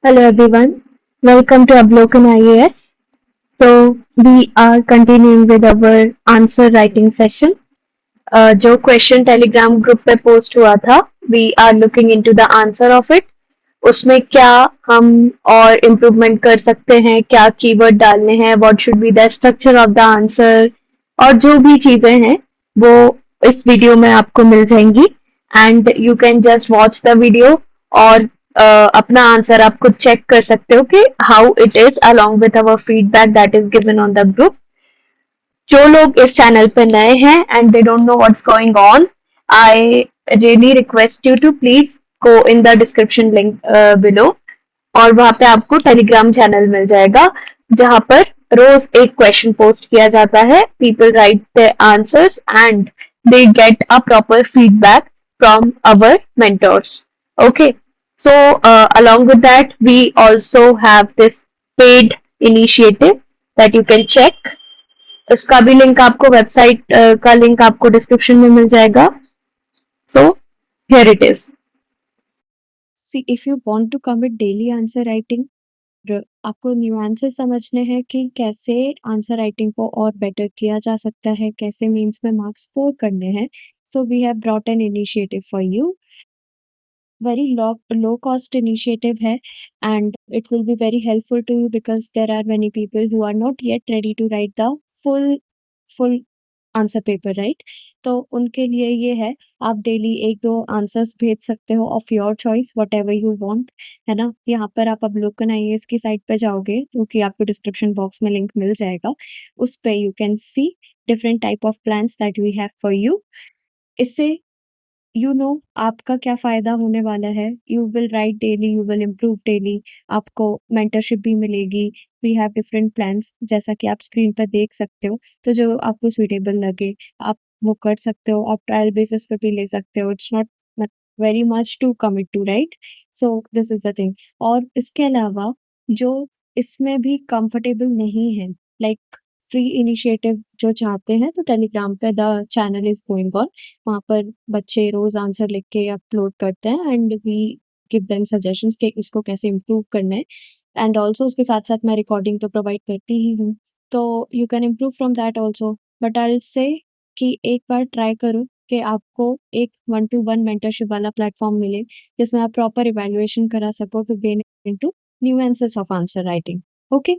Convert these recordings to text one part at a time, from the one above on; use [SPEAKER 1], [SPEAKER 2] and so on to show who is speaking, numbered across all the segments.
[SPEAKER 1] Hello everyone, welcome to Ablokan IAS. So we are continuing with our answer writing session. जो question Telegram group पे post हुआ था, we are looking into the answer of it. उसमें क्या हम और improvement कर सकते हैं, क्या कीवर्ड डालने हैं, what should be the structure of the answer और जो भी चीजें हैं वो इस वीडियो में आपको मिल जाएंगी and you can just watch the video और अपना आंसर आप खुद चेक कर सकते हो कि how it is along with our feedback that is given on the group. जो लोग इस चैनल पे नए हैं and they don't know what's going on, I really request you to please go in the description link below और वहां पे आपको टेलीग्राम चैनल मिल जाएगा जहां पर रोज एक क्वेश्चन पोस्ट किया जाता है. People right the answers and they get a proper feedback from our mentors. Okay, so along with that we also have this paid initiative that you can check. इसका भी link आपको website का link आपको description में मिल जाएगा. So here it is.
[SPEAKER 2] See, if you want to commit daily answer writing, आपको nuances समझने हैं कि कैसे आंसर राइटिंग को और बेटर किया जा सकता है, कैसे मीन्स में मार्क्स स्कोर करने हैं. So we have brought an initiative for you. very low cost initiative है and it will be very helpful to you because there are many people who are not yet ready to write the full answer paper, right. तो उनके लिए ये है, आप daily 1-2 answers भेज सकते हो of your choice, what ever you want, है ना. यहाँ पर आप अवलोकन IAS की साइट पे जाओगे क्योंकि आपको डिस्क्रिप्शन बॉक्स में लिंक मिल जाएगा. उस पे you can see different type of plans that we have for you. इससे आपका क्या फ़ायदा होने वाला है. You will write daily, you will improve daily, आपको मेंटरशिप भी मिलेगी. वी हैव डिफरेंट प्लान्स जैसा कि आप स्क्रीन पर देख सकते हो. तो जो आपको सूटेबल लगे आप वो कर सकते हो. आप ट्रायल बेसिस पे भी ले सकते हो. It's not very much to commit to, right. So this is the thing. और इसके अलावा जो इसमें भी कंफर्टेबल नहीं है, लाइक फ्री इनिशिएटिव जो चाहते हैं, तो टेलीग्राम पे the channel is going on. वहाँ पर बच्चे रोज आंसर लिख के अपलोड करते हैं and we give them suggestions कि इसको कैसे इम्प्रूव करना है. एंड ऑल्सो उसके साथ साथ मैं रिकॉर्डिंग तो प्रोवाइड करती ही हूँ, तो you can improve from that also. But I will say कि एक बार ट्राई करो कि आपको एक 1-to-1 मेंटरशिप वाला प्लेटफॉर्म मिले जिसमें आप प्रॉपर इवेल्युएशन करा सको to gain into nuances of answer writing. Okay.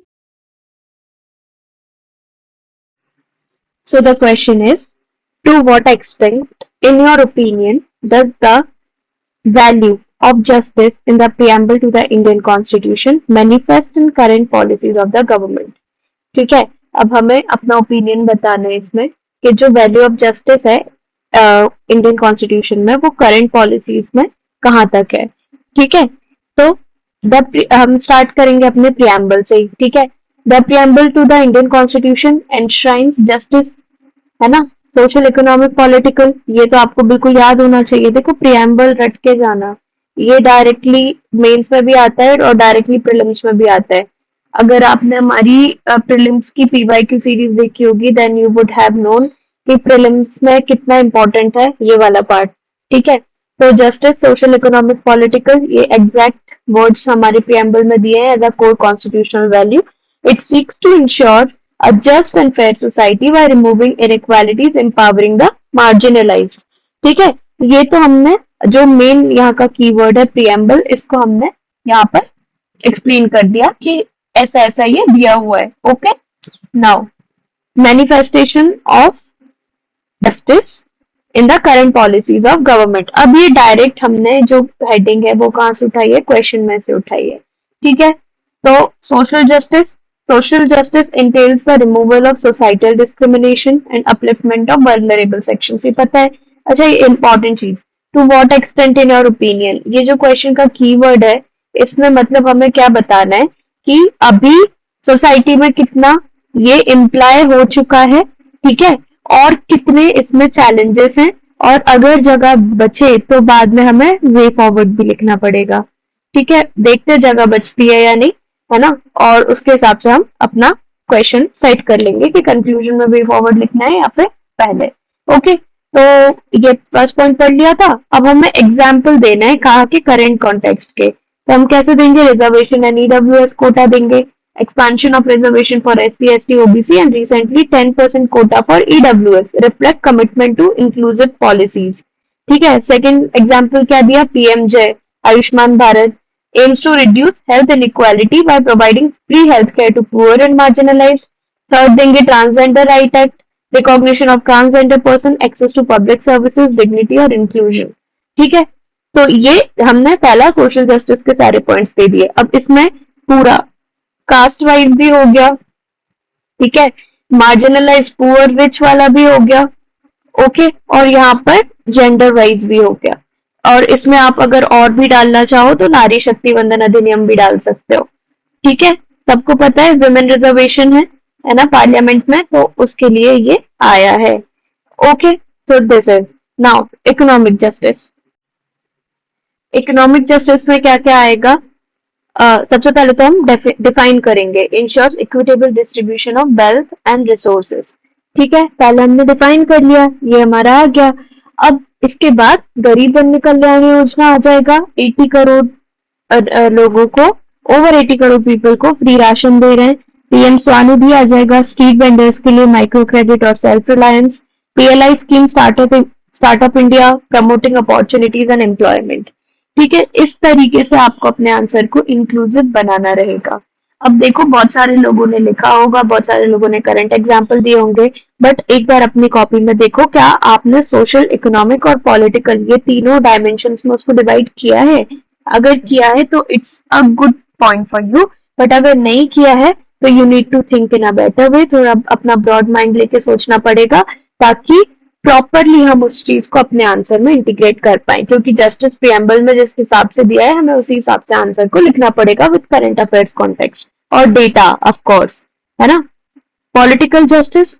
[SPEAKER 1] So the question is, to what extent, in your opinion, does the value of justice in the preamble to the Indian Constitution manifest in current policies of the government? ठीक है, अब हमें अपना opinion बताना है इसमें कि जो वैल्यू ऑफ जस्टिस है इंडियन कॉन्स्टिट्यूशन में वो करंट पॉलिसीज में कहाँ तक है. ठीक है, तो हम स्टार्ट करेंगे अपने प्रियम्बल से ही. ठीक है, the preamble to the Indian constitution enshrines justice, है ना, सोशल इकोनॉमिक पॉलिटिकल, ये तो आपको बिल्कुल याद होना चाहिए. देखो प्रियम्बल रट के जाना, ये डायरेक्टली मेंस में भी आता है और डायरेक्टली प्रीलिम्स में भी आता है. अगर आपने हमारी प्रीलिम्स की PYQ सीरीज देखी होगी then you would have known कि प्रीलिम्स में कितना इंपॉर्टेंट है ये वाला पार्ट. ठीक है, तो जस्टिस, सोशल, इकोनॉमिक, पॉलिटिकल, ये एग्जैक्ट वर्ड्स हमारे प्रियम्बल में दिए हैं as a core constitutional value. It seeks to ensure a just and fair society by removing inequalities, empowering the marginalized. ठीक है, ये तो हमने जो मेन यहाँ का कीवर्ड है प्रियम्बल, इसको हमने यहाँ पर एक्सप्लेन कर दिया कि ऐसा ऐसा ये दिया हुआ है. Okay, now manifestation of justice in the current policies of government. अब ये डायरेक्ट हमने जो हेडिंग है वो कहाँ से उठाई है, क्वेश्चन में से उठाई है. ठीक है, तो social justice, social justice entails the removal of societal discrimination and upliftment of vulnerable sections. ये पता है. अच्छा, ये important चीज, to what extent in your opinion, ये जो क्वेश्चन का कीवर्ड है इसमें मतलब हमें क्या बताना है कि अभी सोसाइटी में कितना ये इम्प्लाई हो चुका है. ठीक है, और कितने इसमें चैलेंजेस हैं और अगर जगह बचे तो बाद में हमें वे फॉरवर्ड भी लिखना पड़ेगा. ठीक है, देखते जगह बचती है या नहीं, है ना, और उसके हिसाब से हम अपना क्वेश्चन सेट कर लेंगे कि कंक्लूजन में वे फॉरवर्ड लिखना है या फिर पहले. ओके, तो ये फर्स्ट पॉइंट पढ़ लिया था. अब हमें एग्जाम्पल देना है कहा कि करंट कॉन्टेक्स्ट के. तो हम कैसे देंगे, रिजर्वेशन एंड ईडब्ल्यूएस कोटा देंगे, expansion of reservation for SC, ST, OBC and recently 10% quota for EWS reflect commitment to inclusive policies. ठीक है, सेकंड एग्जांपल क्या दिया, PMJ Ayushman Bharat aims to reduce health inequality by providing free healthcare to poor and marginalized. Third देंगे transgender right act, recognition of transgender person, access to public services, dignity और inclusion. ठीक है, तो ये हमने पहला सोशल जस्टिस के सारे पॉइंट्स दे दिए। अब इसमें पूरा कास्ट वाइज भी हो गया, ठीक है, मार्जिनलाइज पुअर रिच वाला भी हो गया, ओके, और यहाँ पर जेंडर वाइज भी हो गया। और इसमें आप अगर और भी डालना चाहो तो नारी शक्ति वंदन अधिनियम भी डाल सकते हो। ठीक है, सबको पता है विमेन रिजर्वेशन है ना पार्लियामेंट में, तो उसके लिए ये आया है। Okay, so this is now economic justice. Economic justice में क्या क्या आएगा, सबसे पहले तो हम डिफाइन करेंगे, ensures equitable distribution of wealth and resources. ठीक है, पहले हमने डिफाइन कर लिया, ये हमारा आ गया। अब इसके बाद गरीब कन्या कल्याण योजना आ जाएगा, 80 करोड़ लोगों को, ओवर 80 करोड़ पीपल को फ्री राशन दे रहे हैं। पीएम स्वानिधि आ जाएगा, स्ट्रीट वेंडर्स के लिए माइक्रो क्रेडिट और self reliance. PLI scheme startup India promoting opportunities and employment. ठीक है, इस तरीके से आपको अपने आंसर को इंक्लूसिव बनाना रहेगा। अब देखो बहुत सारे लोगों ने लिखा होगा, बहुत सारे लोगों ने करंट एग्जाम्पल दिए होंगे, बट एक बार अपनी कॉपी में देखो क्या आपने सोशल, इकोनॉमिक और पॉलिटिकल ये तीनों डायमेंशंस में उसको डिवाइड किया है। अगर किया है तो it's a good point for you, but अगर नहीं किया है तो you need to think in a better way, थोड़ा अपना ब्रॉड माइंड लेके सोचना पड़ेगा ताकि प्रॉपरली हम उस चीज को अपने आंसर में इंटीग्रेट कर पाए, क्योंकि जस्टिस प्रियम्बल में जिस हिसाब से दिया है हमें उसी हिसाब से आंसर को लिखना पड़ेगा विद करंट अफेयर्स कॉन्टेक्स्ट और डेटा ऑफ कोर्स, है ना। Political justice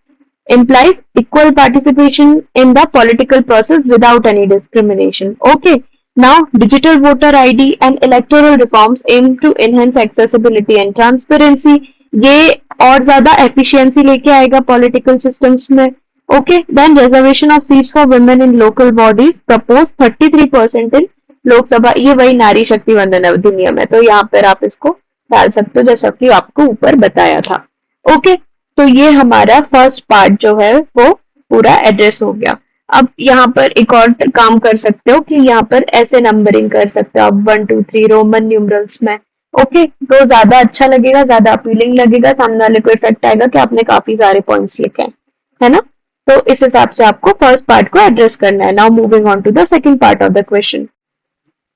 [SPEAKER 1] implies equal participation in the political process without any discrimination. Okay, now digital voter ID and electoral reforms aim to enhance accessibility and transparency. ये और ज्यादा efficiency लेके आएगा political systems में। Okay, then reservation of seats for women in local bodies proposed 33% in Lok Sabha, ये वही नारी शक्ति वंदन अधिनियम है, तो यहाँ पर आप इसको डाल सकते हो जैसा कि आपको ऊपर बताया था। ओके, तो ये हमारा फर्स्ट पार्ट जो है वो पूरा एड्रेस हो गया। अब यहाँ पर एक और काम कर सकते हो कि यहाँ पर ऐसे नंबरिंग कर सकते हो आप 1 2 3 रोमन न्यूमरल्स में। ओके, तो ज्यादा अच्छा लगेगा, ज्यादा अपीलिंग लगेगा, सामने वाले को इफेक्ट आएगा कि आपने काफी सारे पॉइंट्स लिखे हैं, है ना। तो इस हिसाब से आपको फर्स्ट पार्ट को एड्रेस करना है। Now moving on to the second part of the question.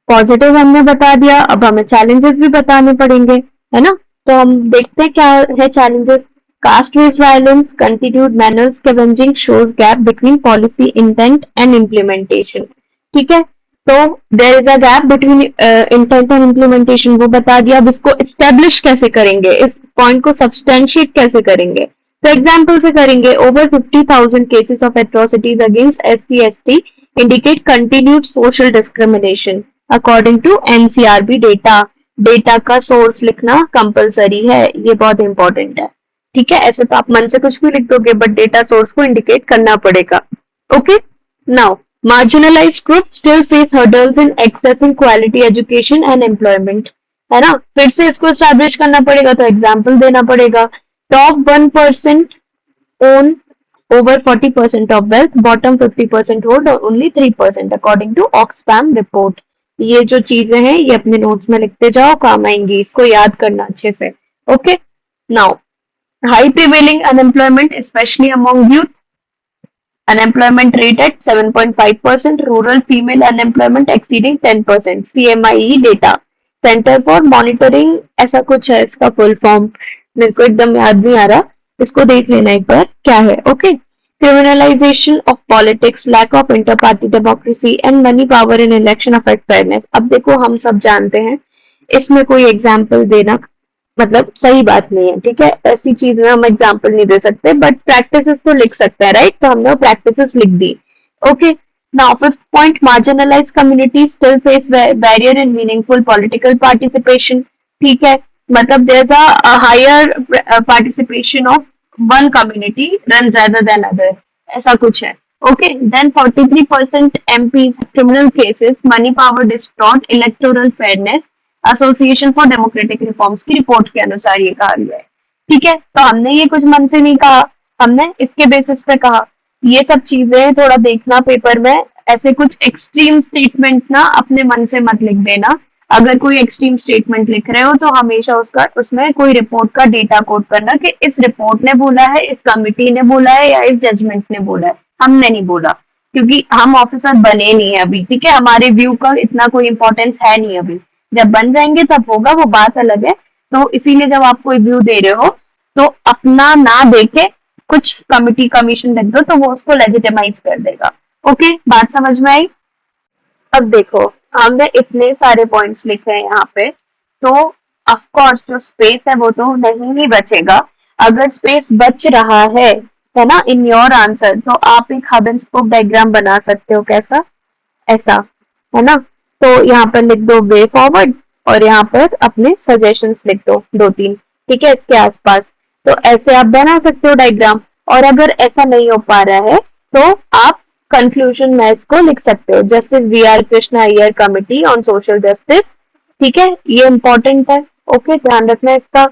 [SPEAKER 1] Positive हमने बता दिया, अब हमें चैलेंजेस भी बताने पड़ेंगे, है ना। तो हम देखते हैं क्या है challenges. Caste-based violence, continued manner scavenging shows gap between policy intent and implementation. ठीक है, तो there is a gap between intent and implementation, वो बता दिया। अब इसको establish कैसे करेंगे, इस point को substantiate कैसे करेंगे, तो एग्जाम्पल से करेंगे। Over 50,000 cases of atrocities against SC ST indicate continued social discrimination according to NCRB data. Data का सोर्स लिखना कंपलसरी है, ये बहुत इंपॉर्टेंट है। ठीक है, ऐसे तो आप मन से कुछ भी लिख दोगे, बट डेटा सोर्स को इंडिकेट करना पड़ेगा। Okay, now marginalised groups still face hurdles in accessing quality education and employment, है ना। फिर से इसको एस्टैब्लिश करना पड़ेगा, तो एग्जांपल देना पड़ेगा। Top 1% own over 40% of wealth, bottom 50% hold और only 3% according to Oxfam report. ये जो चीजें हैं ये अपने नोट्स में लिखते जाओ, काम आएंगी, इसको याद करना अच्छे से। Okay, now high prevailing unemployment especially among youth, unemployment rate at 7.5%, rural female unemployment exceeding 10%, CMIE data, Center for Monitoring, ऐसा कुछ है इसका फुल फॉर्म, मेरे को एकदम याद नहीं आ रहा, इसको देख लेना एक बार क्या है। Okay, criminalization of politics, lack of inter-party democracy and money power in election affect fairness. अब देखो हम सब जानते हैं, इसमें कोई एग्जाम्पल देना मतलब सही बात नहीं है, ठीक है। ऐसी चीज में हम एग्जाम्पल नहीं दे सकते, बट प्रैक्टिसेस तो लिख सकते हैं, राइट। तो हमने प्रैक्टिसेस लिख दी। Okay, now fifth point, marginalise community still face barrier in meaningful political participation. ठीक है, मतलब there is a higher participation of one community rather than other, ऐसा कुछ है। Okay, then 43% MPs criminal cases, money power distort electoral fairness association for democratic reforms की report के अनुसार ये कहा गया है। ठीक है, तो हमने ये कुछ मन से नहीं कहा, हमने इसके बेसिस पे कहा। ये सब चीजें थोड़ा देखना पेपर में, ऐसे कुछ एक्सट्रीम स्टेटमेंट ना अपने मन से मत लिख देना। अगर कोई एक्सट्रीम स्टेटमेंट लिख रहे हो तो हमेशा उसका उसमें कोई रिपोर्ट का डेटा कोट करना कि इस रिपोर्ट ने बोला है, इस कमिटी ने बोला है या इस जजमेंट ने बोला है, हमने नहीं बोला। क्योंकि हम ऑफिसर बने नहीं है अभी, ठीक है, हमारे व्यू का इतना कोई इंपॉर्टेंस है नहीं अभी। जब बन जाएंगे तब होगा, वो बात अलग है। तो इसीलिए जब आप कोई व्यू दे रहे हो तो अपना ना देके कुछ कमिटी कमीशन लिख दो, तो वो उसको लेजिटिमाइज कर देगा। ओके, बात समझ में आई? अब देखो, हमने इतने सारे पॉइंट्स लिखे हैं यहाँ पे, तो ऑफ कोर्स जो स्पेस है वो तो नहीं ही बचेगा। अगर स्पेस बच रहा है ना, इन योर आंसर, तो आप एक हब एंड स्पोक डायग्राम बना सकते हो। कैसा? ऐसा, है ना? तो यहाँ पर लिख दो वे फॉरवर्ड, और यहाँ पर अपने सजेशंस लिख दो दो तीन, ठीक है, इसके आसपास। तो ऐसे आप बना सकते हो डायग्राम। और अगर ऐसा नहीं हो पा रहा है तो आप कंक्लूजन में इसको लिख सकते हो, justice V R Krishna Iyer committee on social justice. ठीक है, ये इंपॉर्टेंट है। ओके, ध्यान रखना इसका।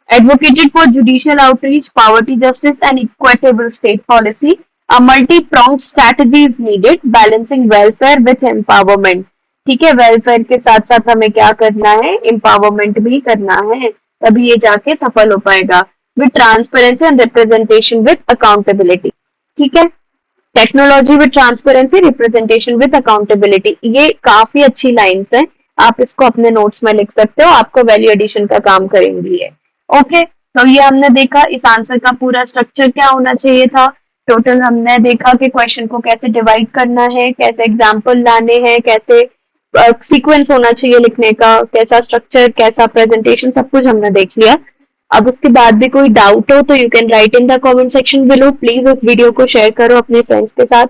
[SPEAKER 1] advocated for judicial outreach, poverty justice, and equitable state policy. A multi-pronged strategy is needed, balancing welfare with empowerment. ठीक है, वेलफेयर के साथ साथ हमें क्या करना है, एम्पावरमेंट भी करना है, तभी ये जाके सफल हो पाएगा। With transparency and representation with accountability. ठीक है, technology with transparency, representation with accountability, ये काफी अच्छी लाइंस है। आप इसको अपने नोट्स में लिख सकते हो, आपको वैल्यू एडिशन का काम करेंगी ये। ओके, तो ये हमने देखा इस आंसर का पूरा स्ट्रक्चर क्या होना चाहिए था। टोटल हमने देखा कि क्वेश्चन को कैसे डिवाइड करना है, कैसे एग्जाम्पल लाने हैं, कैसे सीक्वेंस होना चाहिए लिखने का, कैसा स्ट्रक्चर, कैसा प्रेजेंटेशन, सब कुछ हमने देख लिया। अब उसके बाद भी कोई डाउट हो तो you can write in the comment section below. Please इस वीडियो को शेयर करो अपने फ्रेंड्स के साथ।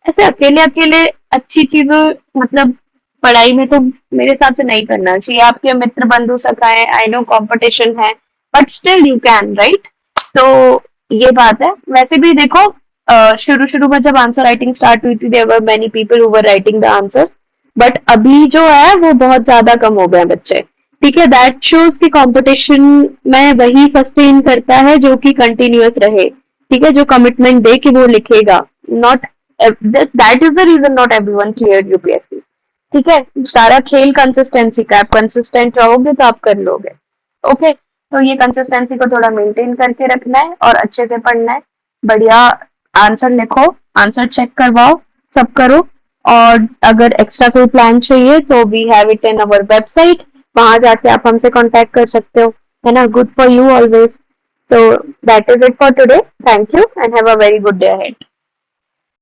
[SPEAKER 1] ऐसे अकेले अकेले अच्छी चीजें, मतलब पढ़ाई में तो मेरे हिसाब से नहीं करना चाहिए। आपके मित्र बंधु सखाए, आई नो कंपटीशन है, but still you can, right? तो ये बात है। वैसे भी देखो, शुरू शुरू में जब आंसर राइटिंग स्टार्ट हुई थी, there were many people who were writing the answers, but अभी जो है वो बहुत ज्यादा कम हो गए बच्चे। ठीक है, दैट शोज की कंपटीशन में वही सस्टेन करता है जो कि कंटिन्यूअस रहे। ठीक है, जो कमिटमेंट दे कि वो लिखेगा। Not that is the reason not everyone clear UPSC. ठीक है, सारा खेल कंसिस्टेंसी का, आप कंसिस्टेंट रहोगे तो आप कर लोगे। ओके, तो ये कंसिस्टेंसी को थोड़ा मेंटेन करके रखना है और अच्छे से पढ़ना है। बढ़िया आंसर लिखो, आंसर चेक करवाओ, सब करो। और अगर एक्स्ट्रा कोई प्लान चाहिए तो we have it in our website, वहां जाके आप हमसे कांटेक्ट कर सकते हो, है ना? Good for you always. So that is it for today. Thank you and have a very good day ahead.